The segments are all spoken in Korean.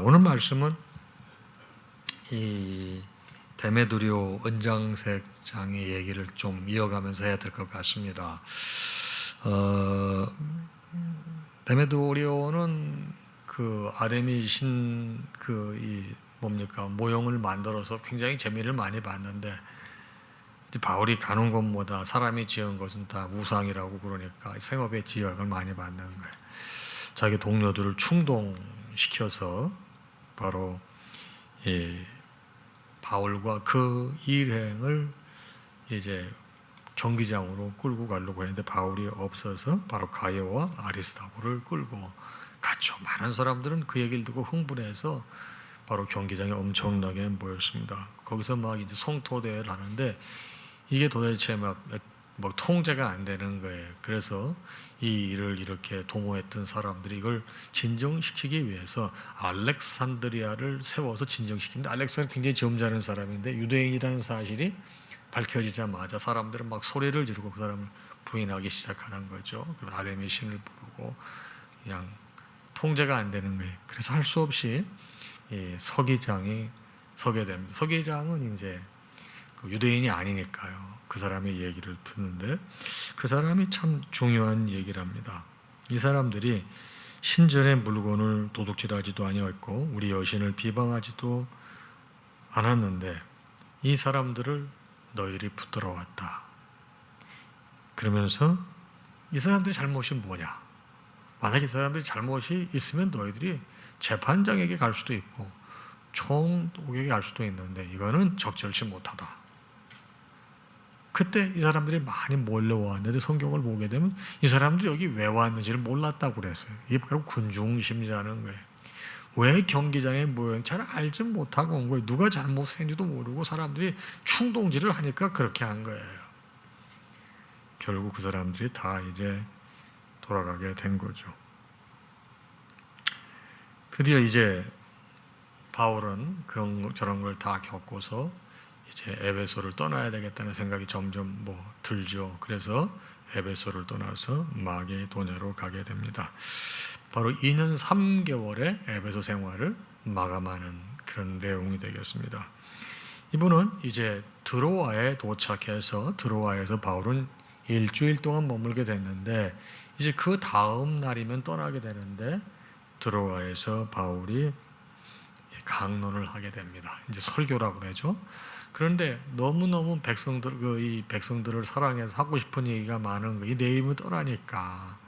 오늘 말씀은 이 데메드리오 은장색장의 얘기를 좀 이어가면서 해야 될 것 같습니다. 데메드리오는 그 아데미 신 모형을 만들어서 굉장히 재미를 많이 봤는데, 바울이 가는 곳마다 사람이 지은 것은 다 우상이라고 그러니까 생업의 지역을 많이 받는 거예요. 자기 동료들을 충동시켜서 바로 바울과 그 일행을 이제 경기장으로 끌고 가려고 했는데 바울이 없어서 바로 가이오와 아리스타고를 끌고 갔죠. 많은 사람들은 그 얘기를 듣고 흥분해서 바로 경기장에 엄청나게 모였습니다. 거기서 막 이제 성토대회를 하는데 이게 도대체 막 통제가 안 되는 거예요. 그래서 이 일을 이렇게 동호했던 사람들이 이걸 진정시키기 위해서 알렉산드리아를 세워서 진정시키는데, 알렉산드리아 굉장히 점잖은 사람인데 유대인이라는 사실이 밝혀지자마자 사람들은 막 소리를 지르고 그 사람을 부인하기 시작하는 거죠. 아데미 신을 부르고 그냥 통제가 안 되는 거예요. 그래서 할 수 없이 서기장이 서게 됩니다. 서기장은 이제 유대인이 아니니까요. 그 사람의 얘기를 듣는데 그 사람이 참 중요한 얘기를 합니다. 이 사람들이 신전의 물건을 도둑질하지도 아니었고 우리 여신을 비방하지도 않았는데 이 사람들을 너희들이 붙들어 왔다. 그러면서 이 사람들의 잘못이 뭐냐? 만약에 이 사람들이 잘못이 있으면 너희들이 재판장에게 갈 수도 있고 총독에게 갈 수도 있는데 이거는 적절치 못하다. 그때 이 사람들이 많이 몰려왔는데 성경을 보게 되면 이 사람들이 여기 왜 왔는지를 몰랐다고 그랬어요. 이게 바로 군중심리라는 거예요. 왜 경기장에 모였는지 잘 알지 못하고 온 거예요. 누가 잘못했는지도 모르고 사람들이 충동질을 하니까 그렇게 한 거예요. 결국 그 사람들이 다 이제 돌아가게 된 거죠. 드디어 이제 바울은 저런 걸 다 겪고서 이제 에베소를 떠나야 되겠다는 생각이 점점 들죠. 그래서 에베소를 떠나서 마게도냐로 가게 됩니다. 바로 2년 3개월의 에베소 생활을 마감하는 그런 내용이 되겠습니다. 이분은 이제 드로아에 도착해서 드로아에서 바울은 일주일 동안 머물게 됐는데 이제 그 다음 날이면 떠나게 되는데 드로아에서 바울이 강론을 하게 됩니다. 이제 설교라고 그러죠. 그런데 너무너무 이 백성들을 사랑해서 하고 싶은 얘기가 많은 거예요. 이 내임을 떠나니까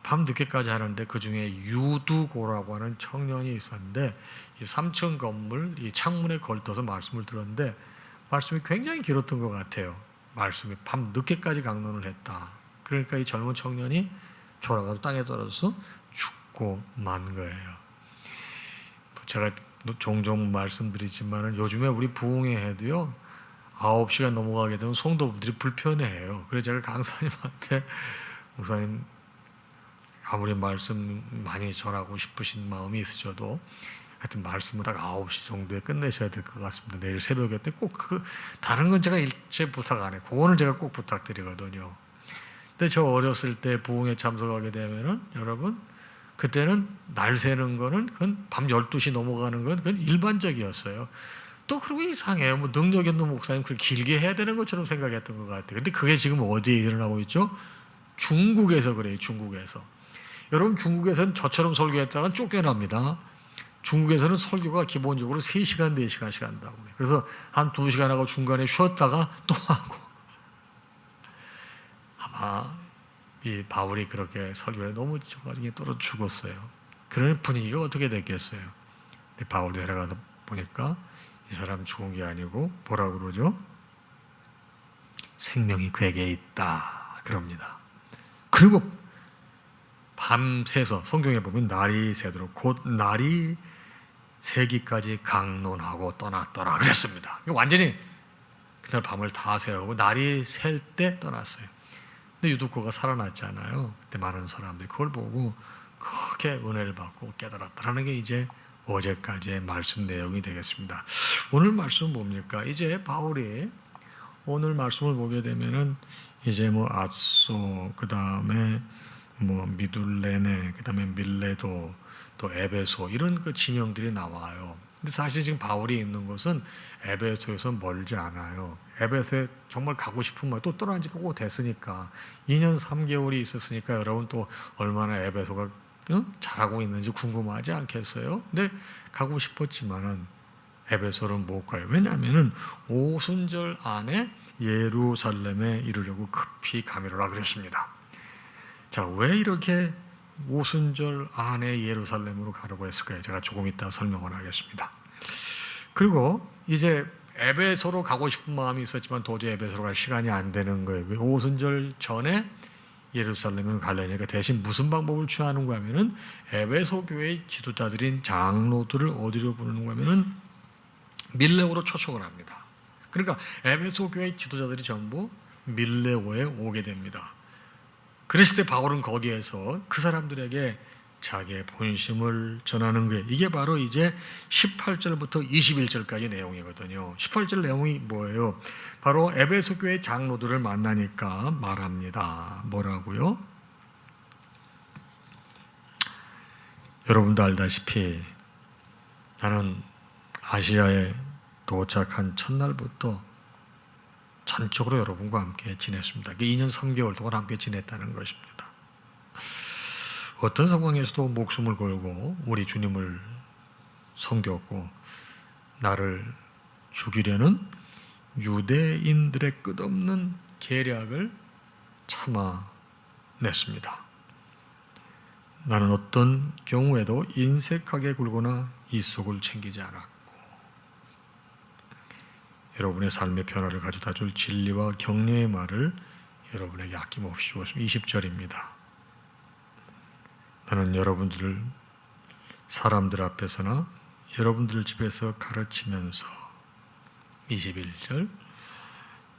밤 늦게까지 하는데 그 중에 유두고라고 하는 청년이 있었는데 이 3층 건물 이 창문에 걸터서 말씀을 들었는데 말씀이 굉장히 길었던 것 같아요. 말씀이 밤 늦게까지 강론을 했다. 그러니까 이 젊은 청년이 졸아가서 땅에 떨어져서 죽고 만 거예요. 제가 종종 말씀드리지만 요즘에 우리 부흥회에도요 9시가 넘어가게 되면 성도분들이 불편해해요. 그래서 제가 강사님한테 목사님 아무리 말씀 많이 전하고 싶으신 마음이 있으셔도 하여튼 말씀을 딱 9시 정도에 끝내셔야 될 것 같습니다. 내일 새벽에 때 꼭 다른 건 제가 일체 부탁 안 해요. 그거는 제가 꼭 부탁드리거든요. 근데 저 어렸을 때 부흥회 참석하게 되면은 여러분 그때는 날 새는 거는 그건 밤 12시 넘어가는 건 그건 일반적이었어요. 또 그리고 이상해요. 능력 있는 목사님 그렇게 길게 해야 되는 것처럼 생각했던 것 같아요. 근데 그게 지금 어디에 일어나고 있죠? 중국에서 그래요. 중국에서. 여러분 중국에서는 저처럼 설교했다가 쫓겨납니다. 중국에서는 설교가 기본적으로 3시간, 4시간씩 한다고 그래요. 그래서 한 2시간 하고 중간에 쉬었다가 또 하고. 아마 이 바울이 그렇게 설교에 너무 저가지고 떨어져 죽었어요. 그런 분위기가 어떻게 됐겠어요? 근데 바울이 내려가다 보니까 이 사람 죽은 게 아니고 뭐라고 그러죠? 생명이 그에게 있다 그럽니다. 그리고 밤새서 성경에 보면 날이 새도록 곧 날이 새기까지 강론하고 떠났더라 그랬습니다. 완전히 그날 밤을 다 새우고 날이 셀 때 떠났어요. 근데 유두코가 살아났잖아요. 그때 많은 사람들이 그걸 보고 크게 은혜를 받고 깨달았다라는 게 이제 어제까지의 말씀 내용이 되겠습니다. 오늘 말씀은 뭡니까? 이제 바울이 오늘 말씀을 보게 되면은 이제 아소, 그 다음에 미둘레네, 그 다음에 밀레도, 또 에베소 이런 그 지명들이 나와요. 근데 사실 지금 바울이 있는 곳은 에베소에서 멀지 않아요. 에베소에 정말 가고 싶은 마음 또 떠난 지가 꼭 됐으니까 2년 3개월이 있었으니까 여러분 또 얼마나 에베소가 잘하고 있는지 궁금하지 않겠어요? 근데 가고 싶었지만은 에베소를 못 가요. 왜냐하면은 오순절 안에 예루살렘에 이르려고 급히 가미로라 그랬습니다. 자, 왜 이렇게 오순절 안에 예루살렘으로 가려고 했을까요? 제가 조금 이따 설명을 하겠습니다. 그리고 이제 에베소로 가고 싶은 마음이 있었지만 도저히 에베소로 갈 시간이 안 되는 거예요. 오순절 전에 예루살렘을 가려니까 대신 무슨 방법을 취하는가 하면은 에베소 교회의 지도자들인 장로들을 어디로 부르는가 하면은 밀레오로 초청을 합니다. 그러니까 에베소 교회의 지도자들이 전부 밀레오에 오게 됩니다. 그랬을 때 바울은 거기에서 그 사람들에게 자기의 본심을 전하는 거예요. 이게 바로 이제 18절부터 21절까지 내용이거든요. 18절 내용이 뭐예요? 바로 에베소 교회 장로들을 만나니까 말합니다. 뭐라고요? 여러분도 알다시피 나는 아시아에 도착한 첫날부터 전적으로 여러분과 함께 지냈습니다. 2년 3개월 동안 함께 지냈다는 것입니다. 어떤 상황에서도 목숨을 걸고 우리 주님을 섬겼고 나를 죽이려는 유대인들의 끝없는 계략을 참아냈습니다. 나는 어떤 경우에도 인색하게 굴거나 이속을 챙기지 않았고 여러분의 삶의 변화를 가져다 줄 진리와 격려의 말을 여러분에게 아낌없이 주었습니다. 20절입니다. 나는 여러분들을 사람들 앞에서나 여러분들 집에서 가르치면서 21절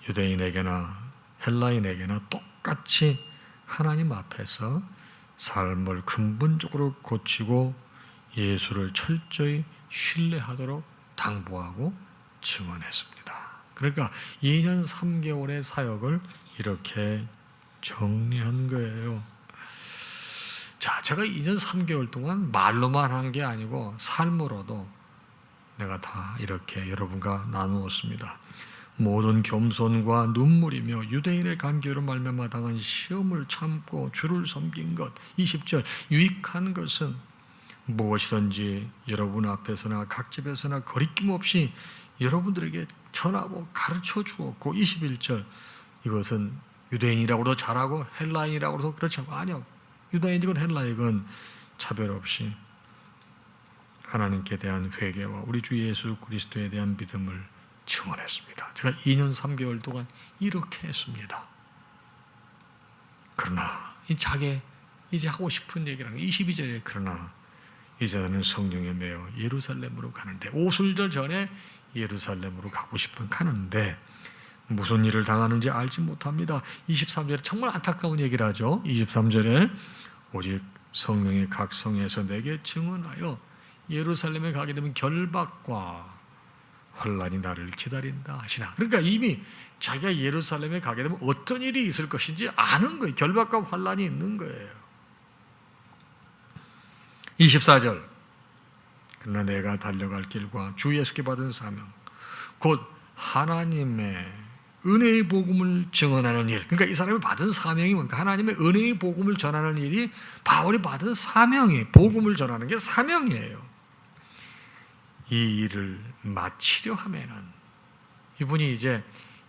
유대인에게나 헬라인에게나 똑같이 하나님 앞에서 삶을 근본적으로 고치고 예수를 철저히 신뢰하도록 당부하고 증언했습니다. 그러니까 2년 3개월의 사역을 이렇게 정리한 거예요. 자, 제가 2년 3개월 동안 말로만 한 게 아니고 삶으로도 내가 다 이렇게 여러분과 나누었습니다. 모든 겸손과 눈물이며 유대인의 간교로 말미암아 당한 시험을 참고 주를 섬긴 것. 20절 유익한 것은 무엇이든지 여러분 앞에서나 각 집에서나 거리낌 없이 여러분들에게 전하고 가르쳐 주었고 21절 이것은 유대인이라고도 잘하고 헬라인이라고도 그렇지 않고 아니요. 유다인이건 헬라이건 차별 없이 하나님께 대한 회개와 우리 주 예수 그리스도에 대한 믿음을 증언했습니다. 제가 2년 3개월 동안 이렇게 했습니다. 그러나 자기 이제 하고 싶은 얘기라는 22절에 그러나 이제 나는 성령에 매여 예루살렘으로 가는데 오순절 전에 예루살렘으로 가는데 무슨 일을 당하는지 알지 못합니다. 23절에 정말 안타까운 얘기를 하죠. 23절에 오직 성령이 각 성에서 내게 증언하여 예루살렘에 가게 되면 결박과 환란이 나를 기다린다 하시나. 그러니까 이미 자기가 예루살렘에 가게 되면 어떤 일이 있을 것인지 아는 거예요. 결박과 환란이 있는 거예요. 24절 그러나 내가 달려갈 길과 주 예수께 받은 사명 곧 하나님의 은혜의 복음을 증언하는 일. 그러니까 이 사람이 받은 사명이 뭔가 하나님의 은혜의 복음을 전하는 일이 바울이 받은 사명이에요. 복음을 전하는 게 사명이에요. 이 일을 마치려 하면은 이분이 이제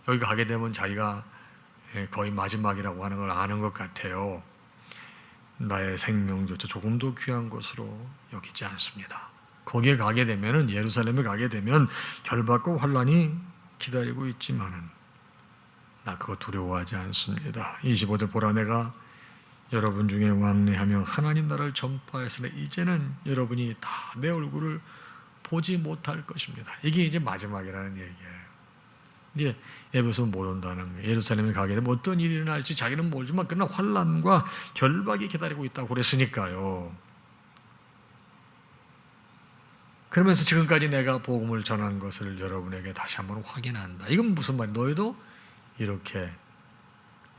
여기 가게 되면 자기가 거의 마지막이라고 하는 걸 아는 것 같아요. 나의 생명조차 조금도 귀한 것으로 여기지 않습니다. 거기에 가게 되면은 예루살렘에 가게 되면 결박과 환란이 기다리고 있지만은 나 그거 두려워하지 않습니다. 25절 보라 내가 여러분 중에 왕래하며 하나님 나라를 전파했으나 이제는 여러분이 다 내 얼굴을 보지 못할 것입니다. 이게 이제 마지막이라는 얘기예요. 이제 에베소 못 온다는 거예요. 예루살렘에 가게 되면 어떤 일이 일어날지 자기는 모르지만 그러나 환란과 결박이 기다리고 있다고 그랬으니까요. 그러면서 지금까지 내가 복음을 전한 것을 여러분에게 다시 한번 확인한다. 이건 무슨 말이에요? 너희도 이렇게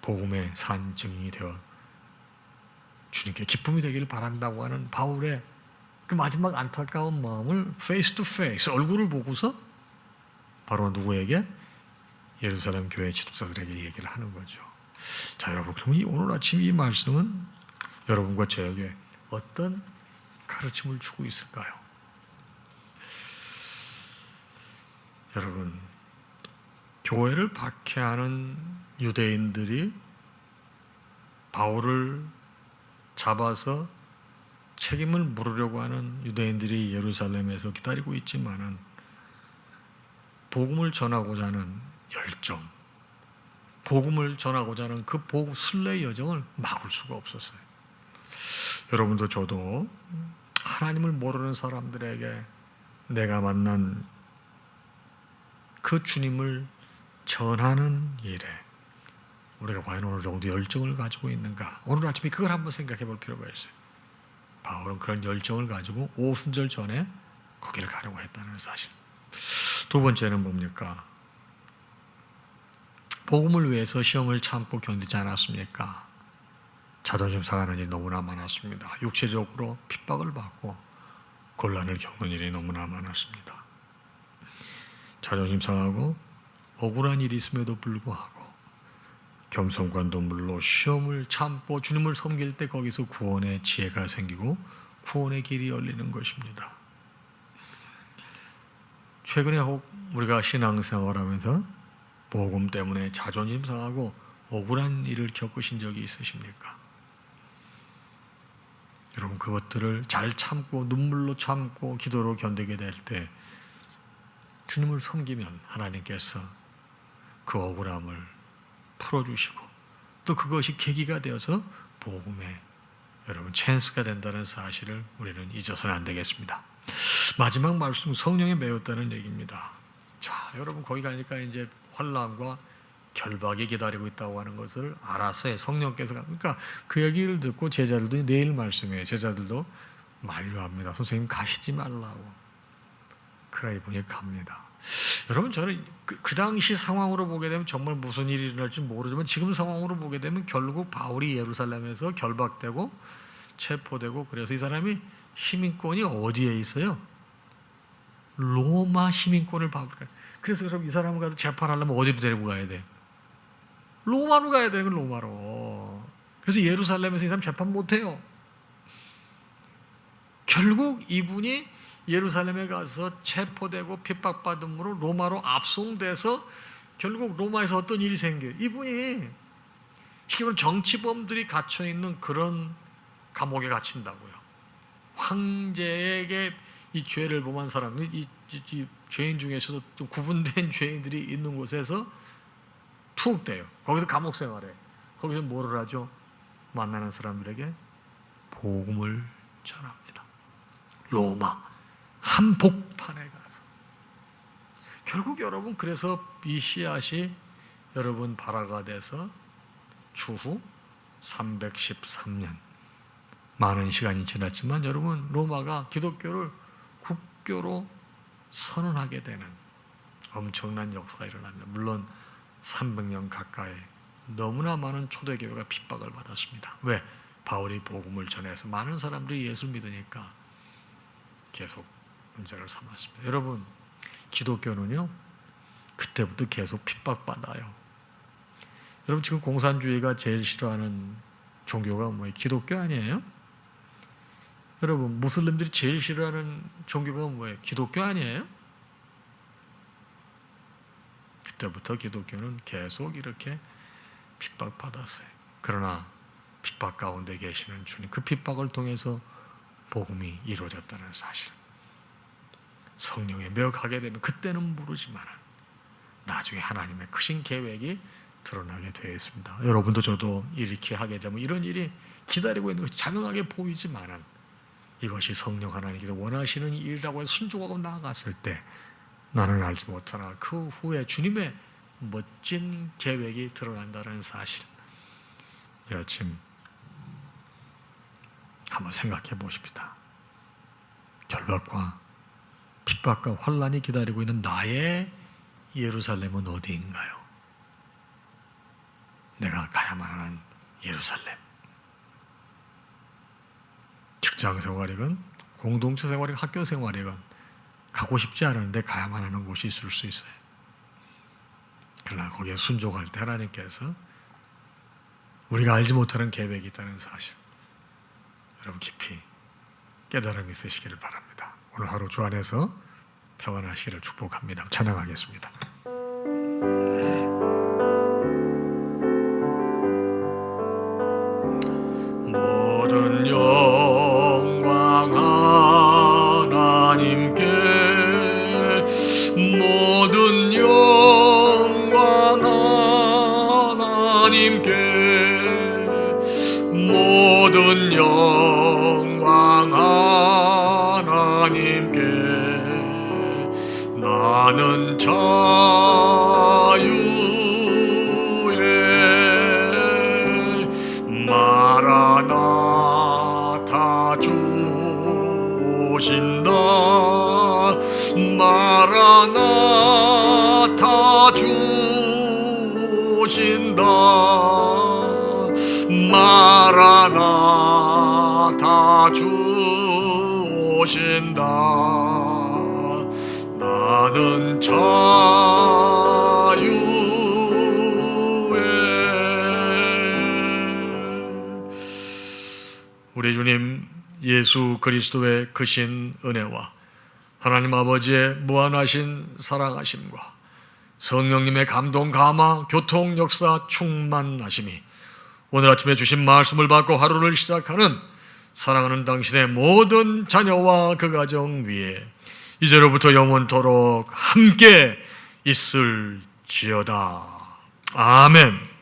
복음의 산 증인이 되어 주님께 기쁨이 되기를 바란다고 하는 바울의 그 마지막 안타까운 마음을 페이스 투 페이스, 얼굴을 보고서 바로 누구에게? 예루살렘 교회 지도자들에게 얘기를 하는 거죠. 자, 여러분, 그러면 오늘 아침 이 말씀은 여러분과 저에게 어떤 가르침을 주고 있을까요? 여러분, 교회를 박해하는 유대인들이 바울을 잡아서 책임을 물으려고 하는 유대인들이 예루살렘에서 기다리고 있지만은 복음을 전하고자 하는 열정, 복음을 전하고자 하는 그 순례의 여정을 막을 수가 없었어요. 여러분도 저도 하나님을 모르는 사람들에게 내가 만난 그 주님을 전하는 일에 우리가 과연 어느 정도 열정을 가지고 있는가? 오늘 아침에 그걸 한번 생각해 볼 필요가 있어요. 바울은 그런 열정을 가지고 오순절 전에 거기를 가려고 했다는 사실. 두 번째는 뭡니까? 복음을 위해서 시험을 참고 견디지 않았습니까? 자존심 상하는 일이 너무나 많았습니다. 육체적으로 핍박을 받고 곤란을 겪는 일이 너무나 많았습니다. 자존심 상하고 억울한 일이 있음에도 불구하고 겸손과 눈물로 시험을 참고 주님을 섬길 때 거기서 구원의 지혜가 생기고 구원의 길이 열리는 것입니다. 최근에 혹 우리가 신앙생활하면서 복음 때문에 자존심 상하고 억울한 일을 겪으신 적이 있으십니까? 여러분, 그것들을 잘 참고 눈물로 참고 기도로 견디게 될 때 주님을 섬기면 하나님께서 그 억울함을 풀어주시고 또 그것이 계기가 되어서 복음의 여러분 찬스가 된다는 사실을 우리는 잊어서는 안 되겠습니다. 마지막 말씀, 성령에 매였다는 얘기입니다. 자, 여러분, 거기 가니까 이제 환난과 결박이 기다리고 있다고 하는 것을 알았어요. 성령께서. 그러니까 그 얘기를 듣고 제자들도 내일 말씀이에요. 제자들도 만류합니다. 선생님 가시지 말라고. 그러나 이분이 갑니다. 여러분, 저는 그 당시 상황으로 보게 되면 정말 무슨 일이 일어날지 모르지만 지금 상황으로 보게 되면 결국 바울이 예루살렘에서 결박되고 체포되고, 그래서 이 사람이 시민권이 어디에 있어요? 로마 시민권을 받을까요? 그래서 그럼 이 사람을 가서 재판하려면 어디로 데리고 가야 돼? 로마로 가야 되는 건 로마로. 그래서 예루살렘에서 이 사람 재판 못해요. 결국 이분이 예루살렘에 가서 체포되고 핍박받음으로 로마로 압송돼서 결국 로마에서 어떤 일이 생겨요. 이분이 쉽게 말하면 정치범들이 갇혀있는 그런 감옥에 갇힌다고요. 황제에게 이 죄를 범한 사람, 이 죄인 중에서도 좀 구분된 죄인들이 있는 곳에서 투옥돼요. 거기서 감옥 생활해. 거기서 뭐를 하죠? 만나는 사람들에게 복음을 전합니다. 로마 한복판에 가서. 결국 여러분, 그래서 이 씨앗이 여러분 발화가 돼서 추후 313년 많은 시간이 지났지만 여러분, 로마가 기독교를 국교로 선언하게 되는 엄청난 역사가 일어납니다. 물론 300년 가까이 너무나 많은 초대교회가 핍박을 받았습니다. 왜? 바울이 복음을 전해서 많은 사람들이 예수 믿으니까 계속 문제를 삼았습니다. 여러분, 기독교는요 그때부터 계속 핍박받아요. 여러분, 지금 공산주의가 제일 싫어하는 종교가 뭐예요? 기독교 아니에요? 여러분, 무슬림들이 제일 싫어하는 종교가 뭐예요? 기독교 아니에요? 그때부터 기독교는 계속 이렇게 핍박받았어요. 그러나 핍박 가운데 계시는 주님, 그 핍박을 통해서 복음이 이루어졌다는 사실, 성령에 매어가게 되면 그때는 모르지만 나중에 하나님의 크신 계획이 드러나게 되어 있습니다. 여러분도 저도 이렇게 하게 되면 이런 일이 기다리고 있는 것이 자명하게 보이지만 이것이 성령 하나님께서 원하시는 일이라고 해서 순종하고 나아갔을 때 나는 알지 못하나 그 후에 주님의 멋진 계획이 드러난다는 사실, 이 아침 한번 생각해 보십시다. 결박과 핍박과 환난이 기다리고 있는 나의 예루살렘은 어디인가요? 내가 가야만 하는 예루살렘. 직장 생활이건 공동체 생활이건 학교 생활이건 가고 싶지 않은데 가야만 하는 곳이 있을 수 있어요. 그러나 거기에 순종할 때 하나님께서 우리가 알지 못하는 계획이 있다는 사실, 여러분 깊이 깨달음이 있으시기를 바랍니다. 오늘 하루 주 안에서 평안하시기를 축복합니다. 찬양하겠습니다. 모든 영광 하나님께, 모든 영광 하나님께, 모든 영광 하나님께. 나는 자유의 마라나타 주 오신다, 마라나타 주 오신다, 마라나타 주 오신다. 나는 자유의. 우리 주님 예수 그리스도의 크신 은혜와 하나님 아버지의 무한하신 사랑하심과 성령님의 감동, 감화, 교통, 역사, 충만하심이 오늘 아침에 주신 말씀을 받고 하루를 시작하는 사랑하는 당신의 모든 자녀와 그 가정 위에 이제로부터 영원토록 함께 있을지어다. 아멘.